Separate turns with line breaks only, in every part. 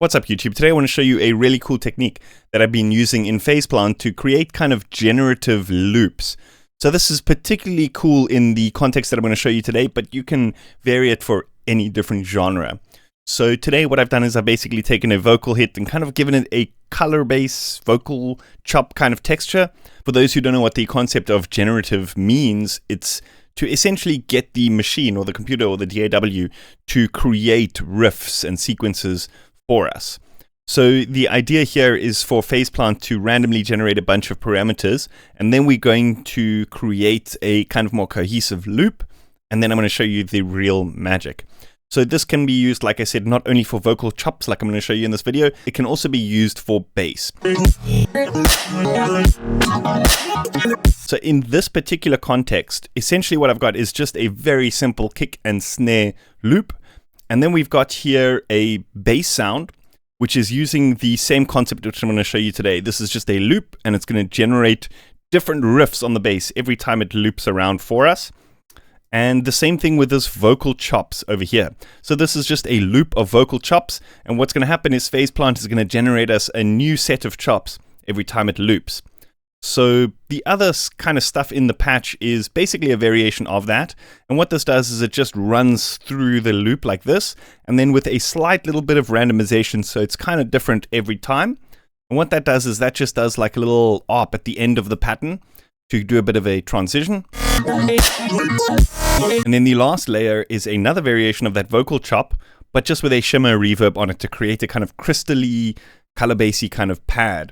What's up YouTube? Today I want to show you a really cool technique that I've been using in Phaseplant to create kind of generative loops. So this is particularly cool in the context that I'm going to show you today, but you can vary it for any different genre. So today what I've done is I've basically taken a vocal hit and kind of given it a color base vocal chop kind of texture. For those who don't know what the concept of generative means, it's to essentially get the machine or the computer or the DAW to create riffs and sequences for us. So the idea here is for Phaseplant to randomly generate a bunch of parameters, and then we're going to create a kind of more cohesive loop, and then I'm going to show you the real magic. So this can be used, like I said, not only for vocal chops like I'm going to show you in this video, it can also be used for bass. So in this particular context, essentially what I've got is just a very simple kick and snare loop. And then we've got here a bass sound, which is using the same concept which I'm going to show you today. This is just a loop, and it's going to generate different riffs on the bass every time it loops around for us. And the same thing with this vocal chops over here. So this is just a loop of vocal chops, and what's going to happen is Phaseplant is going to generate us a new set of chops every time it loops. So the other kind of stuff in the patch is basically a variation of that. And what this does is it just runs through the loop like this, and then with a slight little bit of randomization, so it's kind of different every time. And what that does is that just does like a little ARP at the end of the pattern to do a bit of a transition. And then the last layer is another variation of that vocal chop, but just with a shimmer reverb on it to create a kind of crystally, color bassy kind of pad.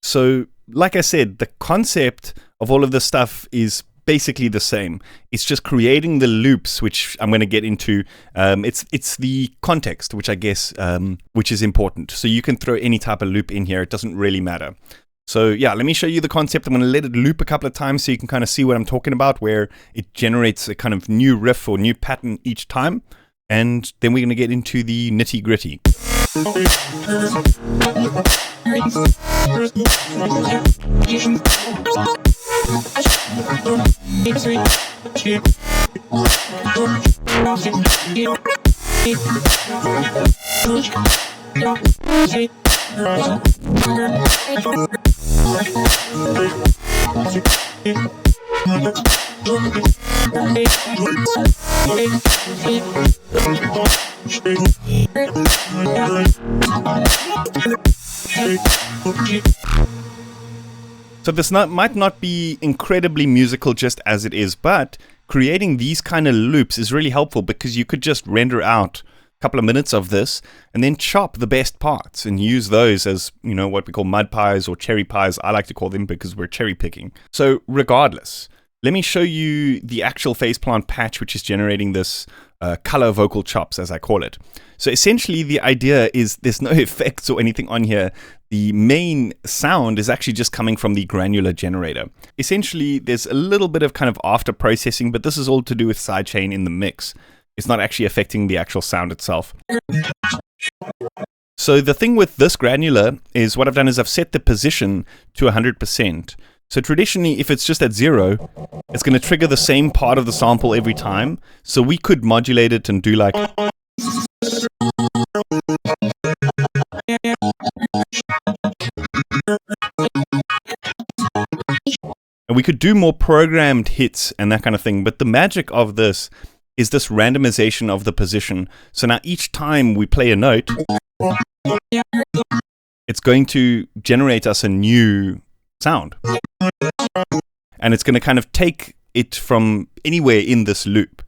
So like I said, the concept of all of this stuff is basically the same. It's just creating the loops, which I'm going to get into. It's the context, which I guess, which is important. So you can throw any type of loop in here. It doesn't really matter. So yeah, let me show you the concept. I'm going to let it loop a couple of times so you can kind of see what I'm talking about, where it generates a kind of new riff or new pattern each time. And then we're going to get into the nitty gritty. So this might not be incredibly musical just as it is, but creating these kind of loops is really helpful because you could just render out a couple of minutes of this and then chop the best parts and use those as, you know, what we call mud pies or cherry pies. I like to call them because we're cherry picking. So regardless, let me show you the actual Phaseplant patch, which is generating this color vocal chops, as I call it. So essentially the idea is there's no effects or anything on here. The main sound is actually just coming from the granular generator. Essentially there's a little bit of kind of after processing, but this is all to do with sidechain in the mix. It's not actually affecting the actual sound itself. So the thing with this granular is what I've done is I've set the position to 100%. So traditionally, if it's just at 0, it's going to trigger the same part of the sample every time. So we could modulate it and do like... And we could do more programmed hits and that kind of thing. But the magic of this is this randomization of the position. So now each time we play a note, it's going to generate us a new sound. And it's going to kind of take it from anywhere in this loop.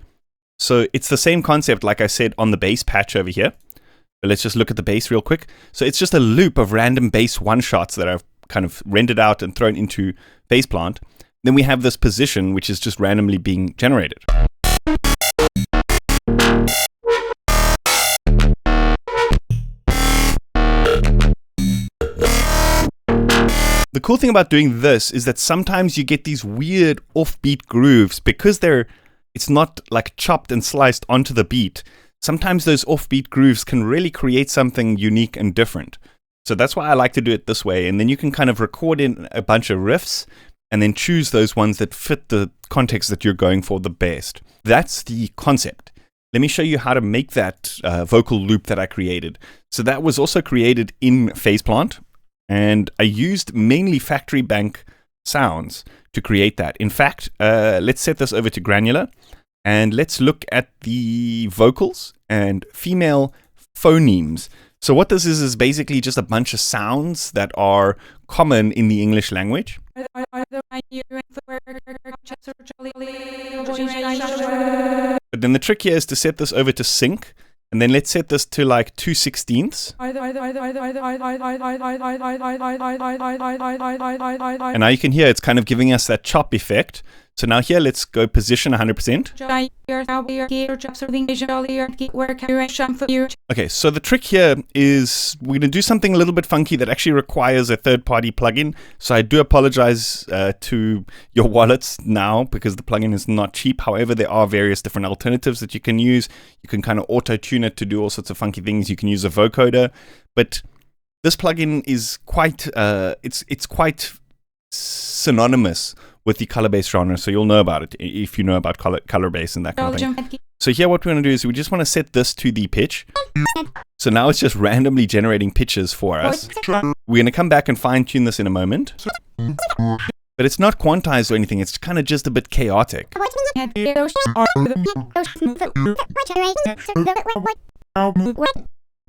So it's the same concept, like I said, on the bass patch over here. But let's just look at the bass real quick. So it's just a loop of random bass one-shots that I've kind of rendered out and thrown into Phaseplant. Then we have this position, which is just randomly being generated. The cool thing about doing this is that sometimes you get these weird offbeat grooves because it's not like chopped and sliced onto the beat. Sometimes those offbeat grooves can really create something unique and different. So that's why I like to do it this way. And then you can kind of record in a bunch of riffs and then choose those ones that fit the context that you're going for the best. That's the concept. let me show you how to make that vocal loop that I created. So that was also created in Phaseplant, and I used mainly factory bank sounds to create that. In fact, let's set this over to granular, and let's look at the vocals and female phonemes. So what this is basically just a bunch of sounds that are common in the English language. But then the trick here is to set this over to sync, and then let's set this to like 2/16. And now you can hear it's kind of giving us that chop effect. So now here, let's go position 100%. Okay, so the trick here is we're going to do something a little bit funky that actually requires a third-party plugin. So I do apologize to your wallets now because the plugin is not cheap. However, there are various different alternatives that you can use. You can kind of auto-tune it to do all sorts of funky things. You can use a vocoder, but this plugin is quite, it's quite synonymous with the color bass genre, so you'll know about it if you know about color bass and that kind of thing. So here what we want to do is we just want to set this to the pitch. So now it's just randomly generating pitches for us. We're going to come back and fine tune this in a moment. But it's not quantized or anything, it's kind of just a bit chaotic.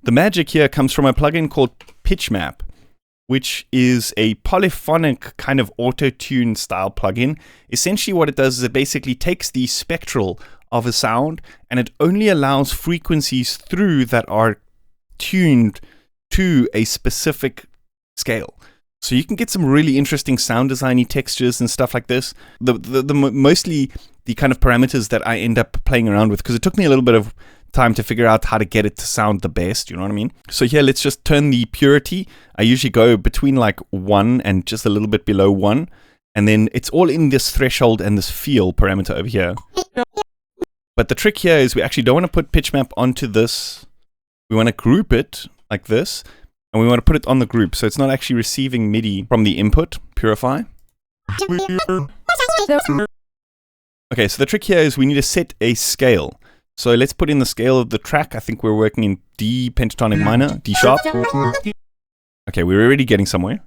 The magic here comes from a plugin called Pitchmap, which is a polyphonic kind of auto-tune style plugin. Essentially what it does is it basically takes the spectral of a sound and it only allows frequencies through that are tuned to a specific scale. So you can get some really interesting sound designy textures and stuff like this. Mostly the kind of parameters that I end up playing around with, because it took me a little bit of time to figure out how to get it to sound the best, you know what I mean? So here, let's just turn the purity. I usually go between like 1 and just a little bit below 1. And then it's all in this threshold and this feel parameter over here. But the trick here is we actually don't want to put Pitchmap onto this. We want to group it like this. And we want to put it on the group. So it's not actually receiving MIDI from the input, purify. Okay, so the trick here is we need to set a scale. So let's put in the scale of the track. I think we're working in D pentatonic minor, D sharp. Okay, we're already getting somewhere.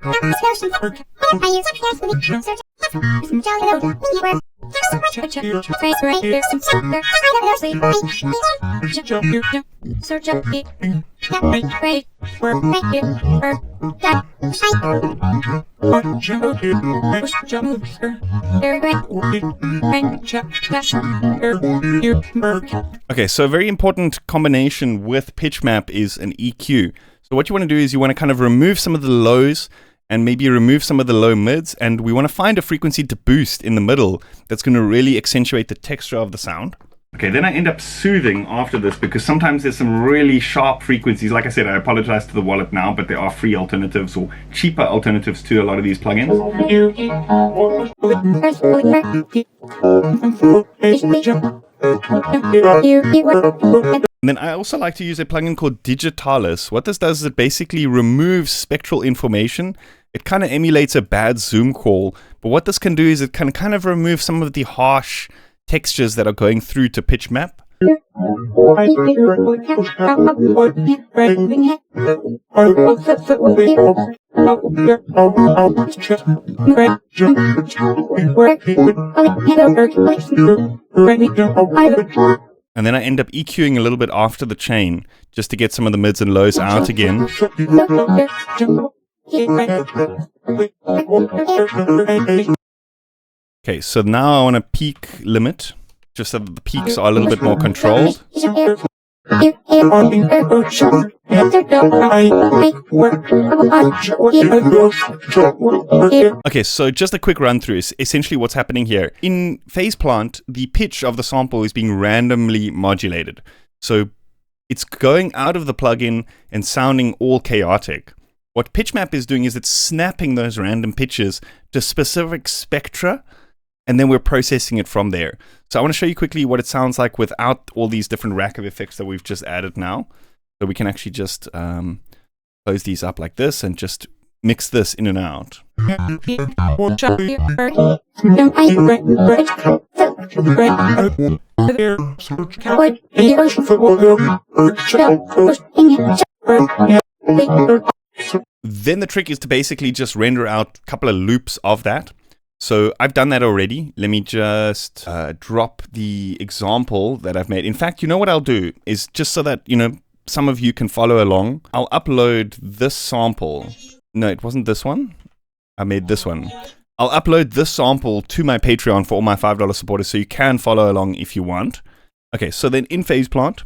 Okay, so a very important combination with Pitchmap is an EQ. So what you want to do is you want to kind of remove some of the lows and maybe remove some of the low mids, and we want to find a frequency to boost in the middle that's going to really accentuate the texture of the sound. Okay, then I end up soothing after this because sometimes there's some really sharp frequencies. Like I said, I apologize to the wallet now, but there are free alternatives or cheaper alternatives to a lot of these plugins. And then I also like to use a plugin called Digitalis. What this does is it basically removes spectral information. It kind of emulates a bad Zoom call, but what this can do is it can kind of remove some of the harsh textures that are going through to Pitchmap. And then I end up EQing a little bit after the chain, just to get some of the mids and lows out again. Okay, so now I want to peak limit, just so that the peaks are a little bit more controlled. Okay, so just a quick run through is essentially what's happening here. In Phaseplant, the pitch of the sample is being randomly modulated. So it's going out of the plugin and sounding all chaotic. What Pitchmap is doing is it's snapping those random pitches to specific spectra, and then we're processing it from there. So I want to show you quickly what it sounds like without all these different rack of effects that we've just added now. So we can actually just close these up like this and just mix this in and out. Then the trick is to basically just render out a couple of loops of that. So I've done that already. Let me just drop the example that I've made. In fact, you know what I'll do is just so that, some of you can follow along. I'll upload this sample. No, it wasn't this one. I made this one. I'll upload this sample to my Patreon for all my $5 supporters so you can follow along if you want. Okay, so then in Phase Plant,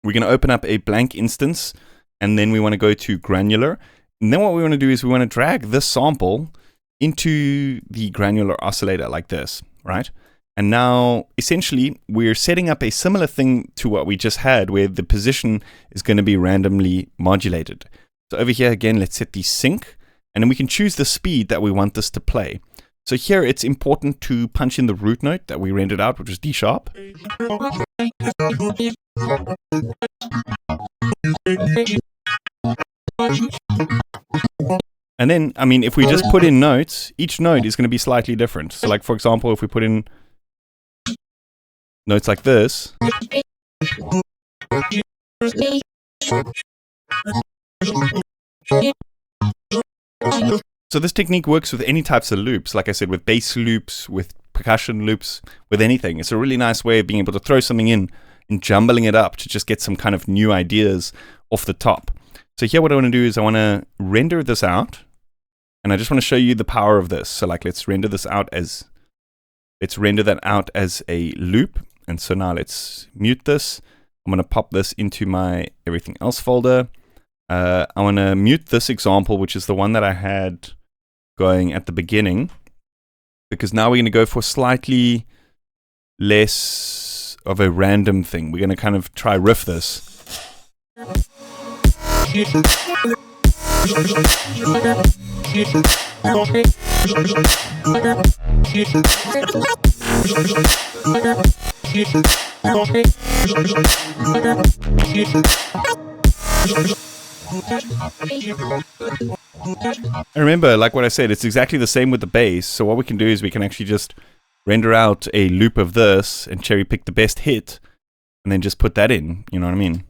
we're going to open up a blank instance and then we want to go to granular. And then what we want to do is we want to drag this sample into the granular oscillator like this, right? And now essentially we're setting up a similar thing to what we just had where the position is going to be randomly modulated. So over here again, let's set the sync. And then we can choose the speed that we want this to play. So here it's important to punch in the root note that we rendered out, which is D sharp. And then, if we just put in notes, each note is going to be slightly different. So like, for example, if we put in notes like this, so this technique works with any types of loops, like I said, with bass loops, with percussion loops, with anything. It's a really nice way of being able to throw something in and jumbling it up to just get some kind of new ideas off the top. So here what I want to do is I want to render this out, and I just want to show you the power of this. So like let's render that out as a loop. And so now let's mute this. I'm going to pop this into my everything else folder. I want to mute this example, which is the one that I had going at the beginning, because now we're going to go for slightly less of a random thing. We're going to kind of try riff this. And remember, like what I said, it's exactly the same with the bass. So what we can do is we can actually just render out a loop of this and cherry pick the best hit and then just put that in. You know what I mean?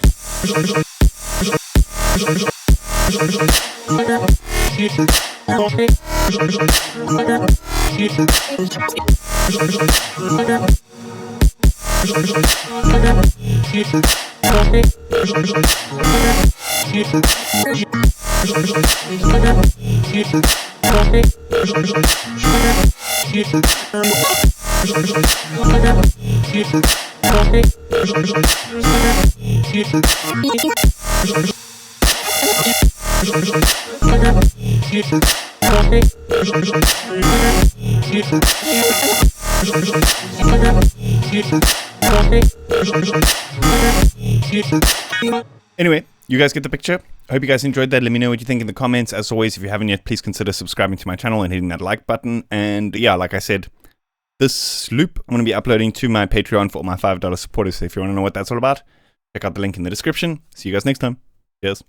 Anyway, you guys get the picture. I hope you guys enjoyed that. Let me know what you think in the comments. As always, if you haven't yet, please consider subscribing to my channel and hitting that like button. And yeah, like I said, this loop I'm going to be uploading to my Patreon for all my $5 supporters. So if you want to know what that's all about, check out the link in the description. See you guys next time. Cheers.